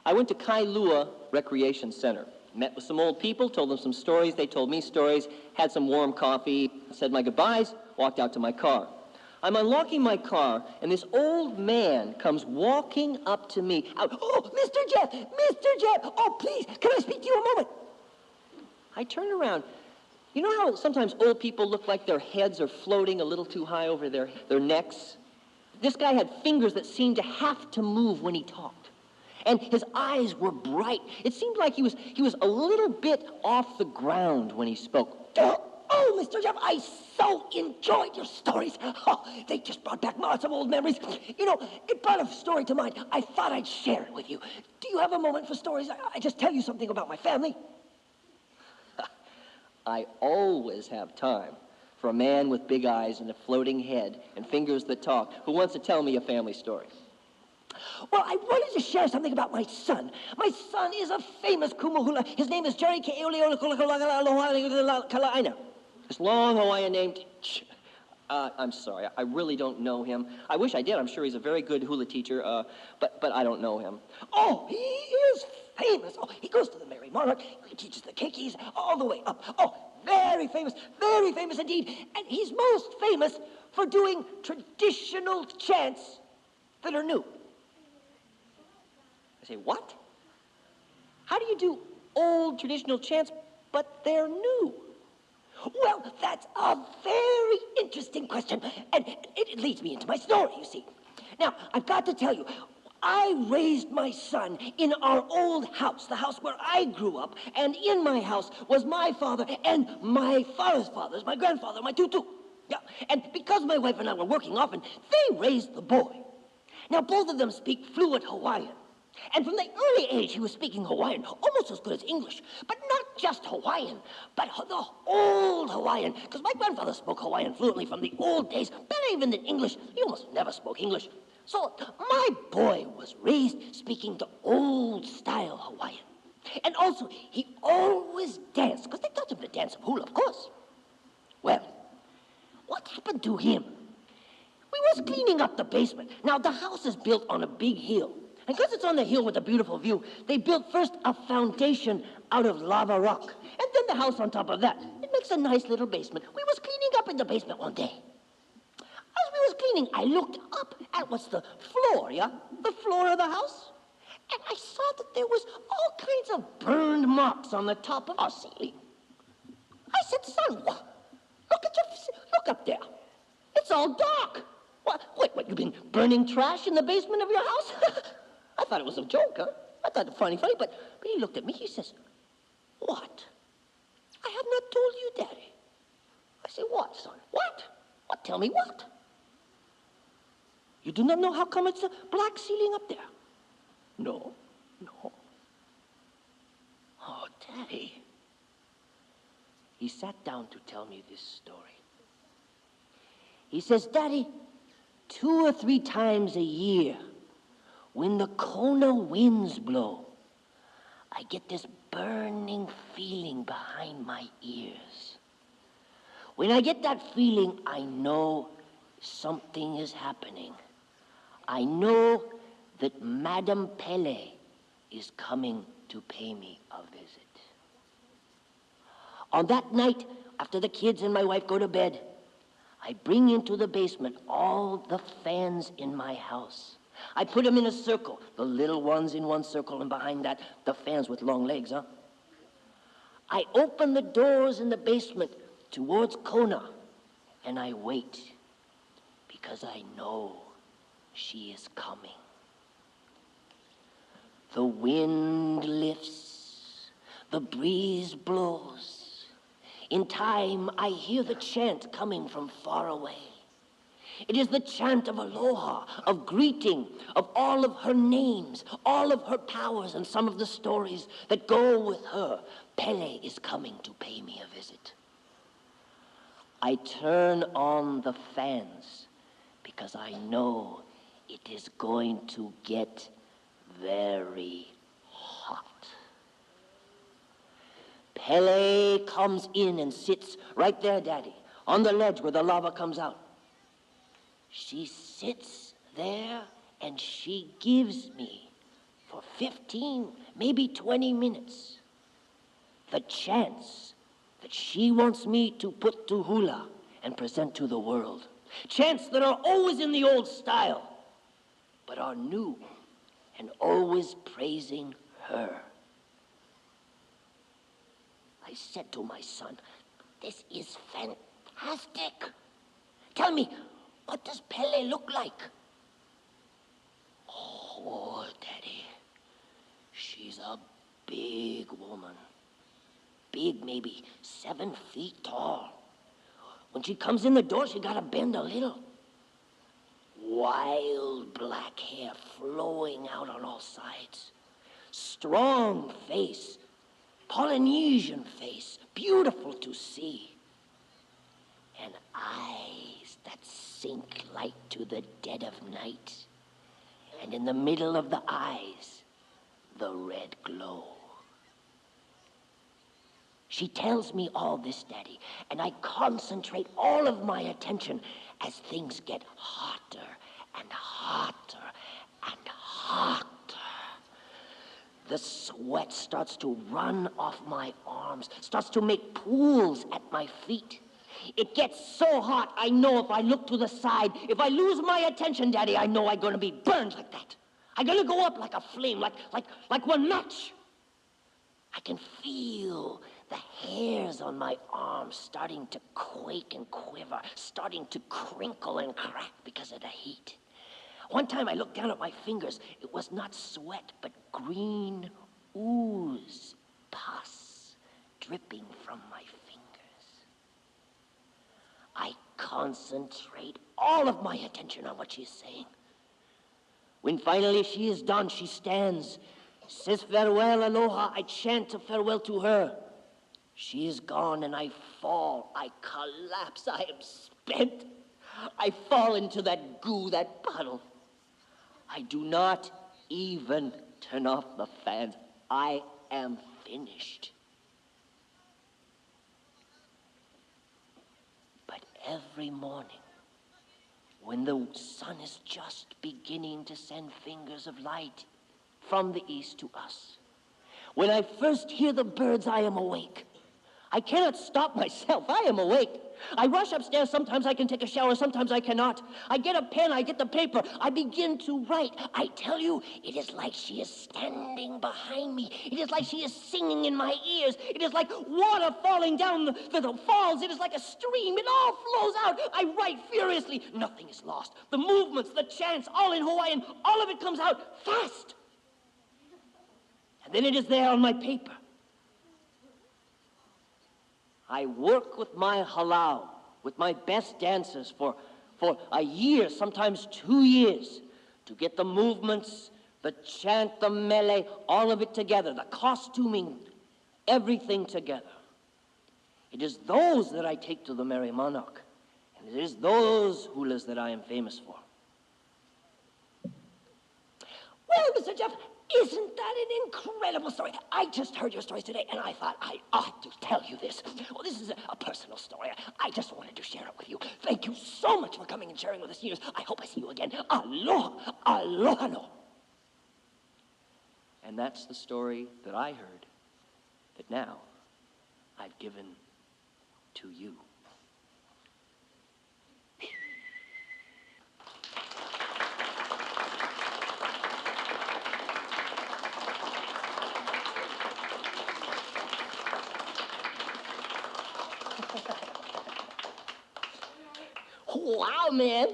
I went to Kailua Recreation Center. Met with some old people, told them some stories, they told me stories, had some warm coffee, said my goodbyes, walked out to my car. I'm unlocking my car, and this old man comes walking up to me. Oh, Mr. Jeff! Mr. Jeff! Oh, please, can I speak to you a moment? I turned around. You know how sometimes old people look like their heads are floating a little too high over their necks? This guy had fingers that seemed to have to move when he talked. And his eyes were bright. It seemed like he was a little bit off the ground when he spoke. Oh, Mr. Jeff, I so enjoyed your stories. Oh, they just brought back lots of old memories. You know, it brought a story to mind. I thought I'd share it with you. Do you have a moment for stories? I just tell you something about my family. I always have time for a man with big eyes and a floating head and fingers that talk who wants to tell me a family story. Well, I wanted to share something about my son. My son is a famous kumuhula. His name is Jerry Ke'eoleolekulakala'aina. This long Hawaiian name. I'm sorry, I really don't know him. I wish I did. I'm sure he's a very good hula teacher, but I don't know him. Oh, he is famous. Oh, he goes to the Mary Monarch. He teaches the kikis all the way up. Oh, very famous indeed. And he's most famous for doing traditional chants that are new. I say, what? How do you do old traditional chants, but they're new? Well, that's a very interesting question, and it leads me into my story, you see. Now, I've got to tell you, I raised my son in our old house, the house where I grew up, and in my house was my father and my father's fathers, my grandfather, my tutu. Yeah, and because my wife and I were working often, they raised the boy. Now, both of them speak fluent Hawaiian. And from the early age, he was speaking Hawaiian, almost as good as English. But not just Hawaiian, but the old Hawaiian. Because my grandfather spoke Hawaiian fluently from the old days, better even than English. He almost never spoke English. So my boy was raised speaking the old-style Hawaiian. And also, he always danced, because they taught him to dance hula, of course. Well, what happened to him? We was cleaning up the basement. Now, the house is built on a big hill. And because it's on the hill with a beautiful view, they built first a foundation out of lava rock, and then the house on top of that. It makes a nice little basement. We was cleaning up in the basement one day. As we was cleaning, I looked up at what's the floor, yeah? The floor of the house. And I saw that there was all kinds of burned marks on the top of our ceiling. I said, son, look up there. It's all dark. What, you been burning trash in the basement of your house? I thought it was a joke, huh? I thought it funny, but he looked at me, he says, what? I have not told you, Daddy. I said, what, son? What? What? Tell me what? You do not know how come it's a black ceiling up there? No. Oh, Daddy. He sat down to tell me this story. He says, Daddy, 2 or 3 times a year, when the Kona winds blow, I get this burning feeling behind my ears. When I get that feeling, I know something is happening. I know that Madame Pele is coming to pay me a visit. On that night, after the kids and my wife go to bed, I bring into the basement all the fans in my house. I put them in a circle, the little ones in one circle, and behind that, the fans with long legs, huh? I open the doors in the basement towards Kona, and I wait, because I know she is coming. The wind lifts, the breeze blows. In time, I hear the chant coming from far away. It is the chant of aloha, of greeting, of all of her names, all of her powers, and some of the stories that go with her. Pele is coming to pay me a visit. I turn on the fans because I know it is going to get very hot. Pele comes in and sits right there, Daddy, on the ledge where the lava comes out. She sits there and she gives me, for 15, maybe 20 minutes. The chants that she wants me to put to hula and present to the world. Chants that are always in the old style, but are new and always praising her. I said to my son, this is fantastic. Tell me, what does Pele look like? Oh, Daddy, she's a big woman. Big, maybe 7 feet tall. When she comes in the door, she gotta bend a little. Wild black hair flowing out on all sides. Strong face, Polynesian face, beautiful to see. And eyes that sink light to the dead of night. And in the middle of the eyes, the red glow. She tells me all this, Daddy, and I concentrate all of my attention as things get hotter and hotter and hotter. The sweat starts to run off my arms, starts to make pools at my feet. It gets so hot, I know if I look to the side, if I lose my attention, Daddy, I know I'm going to be burned like that. I'm going to go up like a flame, like one match. I can feel the hairs on my arms starting to quake and quiver, starting to crinkle and crack because of the heat. One time I looked down at my fingers. It was not sweat, but green ooze, pus, dripping from my fingers. I concentrate all of my attention on what she's saying. When finally she is done, she stands, says farewell, aloha. I chant a farewell to her. She is gone and I fall. I collapse. I am spent. I fall into that goo, that puddle. I do not even turn off the fans. I am finished. But every morning, when the sun is just beginning to send fingers of light from the east to us, when I first hear the birds, I am awake. I cannot stop myself. I am awake. I rush upstairs. Sometimes I can take a shower. Sometimes I cannot. I get a pen. I get the paper. I begin to write. I tell you, it is like she is standing behind me. It is like she is singing in my ears. It is like water falling down the falls. It is like a stream. It all flows out. I write furiously. Nothing is lost. The movements, the chants, all in Hawaiian, all of it comes out fast. And then it is there on my paper. I work with my halau, with my best dancers for a year, sometimes 2 years, to get the movements, the chant, the mele, all of it together, the costuming, everything together. It is those that I take to the Merry Monarch, and it is those hulas that I am famous for. Well, Mr. Jeff, isn't that an incredible story? I just heard your stories today, and I thought I ought to tell you this. Well, this is a personal story. I just wanted to share it with you. Thank you so much for coming and sharing with us, seniors. I hope I see you again. Aloha, aloha no. And that's the story that I heard, that now I've given to you. Wow, man.